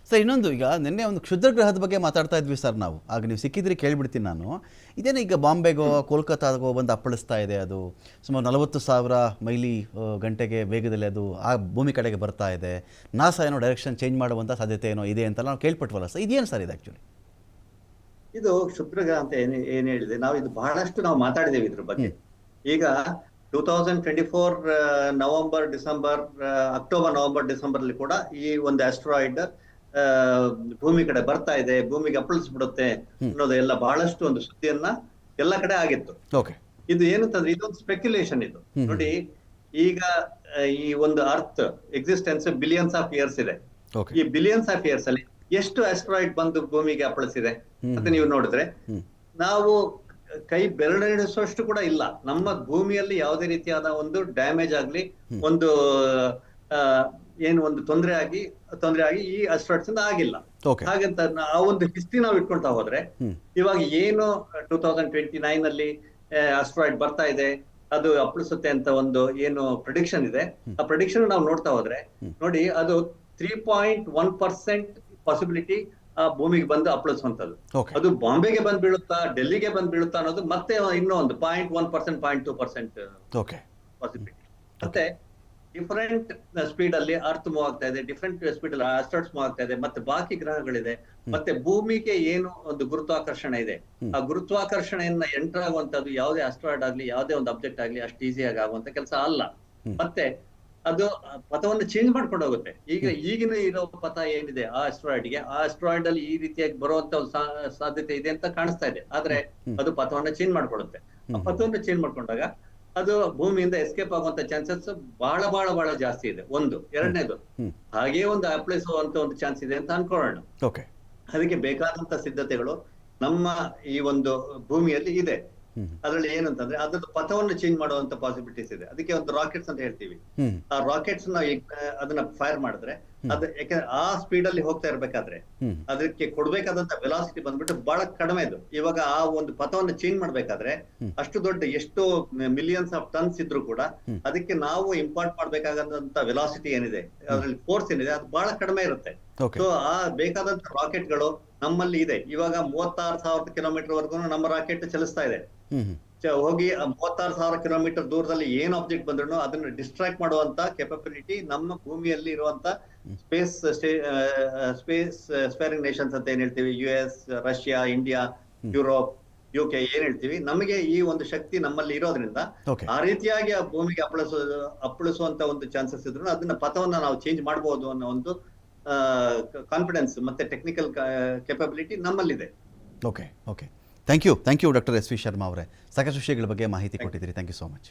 Sir ಇನ್ನೊಂದು, ಈಗ ನಿನ್ನೆ ಒಂದು ಕ್ಷುದ್ರ ಗ್ರಹದ ಬಗ್ಗೆ ಮಾತಾಡ್ತಾ ಇದ್ವಿ ಸರ್ ನಾವು. ಆಗ ನೀವು ಸಿಕ್ಕಿದ್ರೆ ಕೇಳಿಬಿಡ್ತೀನಿ ನಾನು. ಇದೇನು ಈಗ ಬಾಂಬೆಗೋ ಕೋಲ್ಕತ್ತಾಗೋ ಬಂದು ಅಪ್ಪಳಿಸ್ತಾ ಇದೆ, ಅದು ಸುಮಾರು 40,000 ಮೈಲಿ ಗಂಟೆಗೆ ವೇಗದಲ್ಲಿ ಅದು ಆ ಭೂಮಿ ಕಡೆಗೆ ಬರ್ತಾ ಇದೆ. ನಾಸಾ ಏನೋ ಡೈರೆಕ್ಷನ್ ಚೇಂಜ್ ಮಾಡುವಂಥ ಸಾಧ್ಯತೆ ಏನೋ ಇದೆ ಅಂತೆಲ್ಲ ನಾವು ಕೇಳ್ಪಟ್ವಲ್ಲ ಸರ್, ಇದೇನು ಸರ್ ಇದು ಆ್ಯಕ್ಚುಲಿ? ಇದು ಕ್ಷುದ್ರಗ್ರಹ ಅಂತ ಏನ್ ಹೇಳಿದೆ, ನಾವು ಇದು ಬಹಳಷ್ಟು ನಾವು ಮಾತಾಡಿದ್ದೇವೆ ಇದ್ರ ಬಗ್ಗೆ. ಈಗ 2024 November December October November December ಅಲ್ಲಿ ಕೂಡ ಈ ಒಂದು ಆಸ್ಟ್ರಾಯ್ಡ್ ಭೂಮಿ ಕಡೆ ಬರ್ತಾ ಇದೆ, ಭೂಮಿಗೆ ಅಪ್ಪಳಿಸ್ಬಿಡುತ್ತೆ ಅನ್ನೋದು ಎಲ್ಲ ಬಹಳಷ್ಟು ಒಂದು ಸುದ್ದಿಯನ್ನ ಎಲ್ಲ ಕಡೆ ಆಗಿತ್ತು. ಇದು ಏನಂತಂದ್ರೆ ಇದೊಂದು ಸ್ಪೆಕ್ಯುಲೇಷನ್. ಇದು ನೋಡಿ, ಈಗ ಈ ಒಂದು earth existence billions of years ಇದೆ. ಈ ಬಿಲಿಯನ್ಸ್ ಆಫ್ ಇಯರ್ಸ್ ಅಲ್ಲಿ ಎಷ್ಟು ಆಸ್ಟ್ರಾಯ್ಡ್ ಬಂದು ಭೂಮಿಗೆ ಅಪ್ಪಳಿಸಿದೆ ಅಂತ ನೀವು ನೋಡಿದ್ರೆ, ನಾವು ಕೈ ಬೆರಳೆಣಿಸುವಷ್ಟು ಕೂಡ ಇಲ್ಲ. ನಮ್ಮ ಭೂಮಿಯಲ್ಲಿ ಯಾವುದೇ ರೀತಿಯಾದ ಒಂದು ಡ್ಯಾಮೇಜ್ ಆಗ್ಲಿ, ಒಂದು ಏನು ಒಂದು ತೊಂದರೆ ಆಗಿ ಈ ಆಸ್ಟ್ರಾಯ್ಡ್ಸ್ ಇಂದ ಆಗಿಲ್ಲ. ಹಾಗಂತ ಆ ಒಂದು ಹಿಸ್ಟ್ರಿ ನಾವು ಇಟ್ಕೊಳ್ತಾ ಹೋದ್ರೆ, ಇವಾಗ ಏನು 2029 ಅಲ್ಲಿ ಆಸ್ಟ್ರಾಯ್ಡ್ ಬರ್ತಾ ಇದೆ, ಅದು ಅಪ್ಪಳಿಸುತ್ತೆ ಅಂತ ಒಂದು ಏನು ಪ್ರಿಡಿಕ್ಷನ್ ಇದೆ, ಆ ಪ್ರಿಡಿಕ್ಷನ್ ನಾವು ನೋಡ್ತಾ ಹೋದ್ರೆ ನೋಡಿ, ಅದು 3.1% ಪಾಸಿಬಿಲಿಟಿ ಆ ಭೂಮಿಗೆ ಬಂದು ಅಪ್ಪಳಿಸುವಂತದ್ದು. ಅದು ಬಾಂಬೆಗೆ ಬಂದ್ ಬೀಳುತ್ತಾ, ಡೆಲ್ಲಿಗೆ ಬಂದ್ ಬೀಳುತ್ತಾ ಅನ್ನೋದು ಮತ್ತೆ ಇನ್ನೂ ಒಂದು 0.1%, 0.2% ಪಾಸಿಬಿಲಿಟಿ. ಮತ್ತೆ ಡಿಫರೆಂಟ್ ಸ್ಪೀಡ್ ಅಲ್ಲಿ ಅರ್ತ್ ಮೂವ್ ಆಗ್ತಾ ಇದೆ, ಡಿಫರೆಂಟ್ ಸ್ಪೀಡ್ ಅಲ್ಲಿ ಆಸ್ಟ್ರಾಯ್ಡ್ಸ್ ಮೂವ್ ಆಗ್ತಾ ಇದೆ. ಮತ್ತೆ ಬಾಕಿ ಗ್ರಹಗಳಿದೆ. ಮತ್ತೆ ಭೂಮಿಗೆ ಏನು ಒಂದು ಗುರುತ್ವಾಕರ್ಷಣೆ ಇದೆ, ಆ ಗುರುತ್ವಾಕರ್ಷಣೆಯನ್ನ ಎಂಟರ್ ಆಗುವಂತದ್ದು ಯಾವುದೇ ಆಸ್ಟ್ರಾಯ್ಡ್ ಆಗ್ಲಿ, ಯಾವುದೇ ಒಂದು ಅಬ್ಜೆಕ್ಟ್ ಆಗ್ಲಿ ಅಷ್ಟು ಈಸಿಯಾಗಿ ಆಗುವಂತ ಕೆಲಸ ಅಲ್ಲ. ಮತ್ತೆ ಅದು ಪಥವನ್ನು ಚೇಂಜ್ ಮಾಡ್ಕೊಂಡು ಹೋಗುತ್ತೆ. ಈಗಿನ ಇರೋ ಪಥ ಏನಿದೆ ಆ ಆಸ್ಟ್ರಾಯ್ಡ್ಗೆ, ಆ ಆಸ್ಟ್ರಾಯ್ಡ್ ಅಲ್ಲಿ ಈ ರೀತಿಯಾಗಿ ಬರುವಂತ ಸಾಧ್ಯತೆ ಇದೆ ಅಂತ ಕಾಣಿಸ್ತಾ ಇದೆ. ಆದ್ರೆ ಅದು ಪಥವನ್ನ ಚೇಂಜ್ ಮಾಡ್ಕೊಳ್ಳುತ್ತೆ. ಆ ಪಥವನ್ನು ಚೇಂಜ್ ಮಾಡ್ಕೊಂಡಾಗ ಅದು ಭೂಮಿಯಿಂದ ಎಸ್ಕೇಪ್ ಆಗುವಂತ ಚಾನ್ಸಸ್ ಬಹಳ ಬಹಳ ಬಹಳ ಜಾಸ್ತಿ ಇದೆ. ಒಂದು. ಎರಡನೇದು, ಹಾಗೇ ಒಂದು ಅಪ್ಪಳಿಸುವಂತ ಒಂದು ಚಾನ್ಸ್ ಇದೆ ಅಂತ ಅನ್ಕೊಳ್ಳೋಣ. ಅದಕ್ಕೆ ಬೇಕಾದಂತ ಸಿದ್ಧತೆಗಳು ನಮ್ಮ ಈ ಒಂದು ಭೂಮಿಯಲ್ಲಿ ಇದೆ. ಅದ್ರಲ್ಲಿ ಏನಂತಂದ್ರೆ ಅದ್ರದ್ದು ಪಥವನ್ನು ಚೇಂಜ್ ಮಾಡುವಂತ ಪಾಸಿಬಿಲಿಟೀಸ್ ಇದೆ. ಅದಕ್ಕೆ ಒಂದು ರಾಕೆಟ್ಸ್ ಅಂತ ಹೇಳ್ತೀವಿ. ಆ ರಾಕೆಟ್ಸ್ ಅದನ್ನ ಫೈರ್ ಮಾಡಿದ್ರೆ ಅದು ಯಾಕಂದ್ರೆ ಆ ಸ್ಪೀಡ್ ಅಲ್ಲಿ ಹೋಗ್ತಾ ಇರ್ಬೇಕಾದ್ರೆ ಅದಕ್ಕೆ ಕೊಡ್ಬೇಕಾದಂತ ವೆಲಾಸಿಟಿ ಬಂದ್ಬಿಟ್ಟು ಬಹಳ ಕಡಿಮೆ ಇದು. ಇವಾಗ ಆ ಒಂದು ಪಥವನ್ನು ಚೇಂಜ್ ಮಾಡ್ಬೇಕಾದ್ರೆ ಅಷ್ಟು ದೊಡ್ಡ ಎಷ್ಟೋ ಮಿಲಿಯನ್ಸ್ ಆಫ್ ಟನ್ಸ್ ಇದ್ರು ಕೂಡ ಅದಕ್ಕೆ ನಾವು ಇಂಪಾರ್ಟ್ ಮಾಡ್ಬೇಕಾದಂತ ವೆಲಾಸಿಟಿ ಏನಿದೆ, ಅದ್ರಲ್ಲಿ ಫೋರ್ಸ್ ಏನಿದೆ, ಅದು ಬಹಳ ಕಡಿಮೆ ಇರುತ್ತೆ. ಸೊ ಆ ಬೇಕಾದಂತ ರಾಕೆಟ್ಗಳು ನಮ್ಮಲ್ಲಿ ಇದೆ. ಇವಾಗ 36,000 ಕಿಲೋಮೀಟರ್ ವರ್ಗು ನಮ್ಮ ರಾಕೆಟ್ ಚಲಿಸ್ತಾ ಇದೆ. ಹೋಗಿ 36,000 ಕಿಲೋಮೀಟರ್ ದೂರದಲ್ಲಿ ಏನ್ ಆಬ್ಜೆಕ್ಟ್ ಬಂದ್ರು ಅದನ್ನ ಡಿಸ್ಟ್ರಾಕ್ಟ್ ಮಾಡುವಂತ ಕೆಪಬಿಲಿಟಿ ನಮ್ಮ ಭೂಮಿಯಲ್ಲಿ ಇರುವಂತ ಸ್ಪೇರಿಂಗ್ ನೇಷನ್ಸ್ ಅಂತ ಏನ್ ಹೇಳ್ತೀವಿ, US, Russia, India, Europe, UK ಏನ್ ಹೇಳ್ತೀವಿ, ನಮಗೆ ಈ ಒಂದು ಶಕ್ತಿ ನಮ್ಮಲ್ಲಿ ಇರೋದ್ರಿಂದ ಆ ರೀತಿಯಾಗಿ ಆ ಭೂಮಿಗೆ ಅಪ್ಪಳಿಸುವಂತ ಒಂದು ಚಾನ್ಸಸ್ ಇದ್ರು ಅದನ್ನ ಪಥವನ್ನ ನಾವು ಚೇಂಜ್ ಮಾಡಬಹುದು ಅನ್ನೋ ಒಂದು ಕಾನ್ಫಿಡೆನ್ಸ್ ಮತ್ತೆ ಟೆಕ್ನಿಕಲ್ ಕೆಪಬಿಲಿಟಿ ನಮ್ಮಲ್ಲಿದೆ. Okay thank you doctor S V Sharma ಅವರೇ. ಸಾಕಷ್ಟು ವಿಷಯಗಳ ಬಗ್ಗೆ ಮಾಹಿತಿ ಕೊಟ್ಟಿದ್ದೀರಿ. Thank you so much.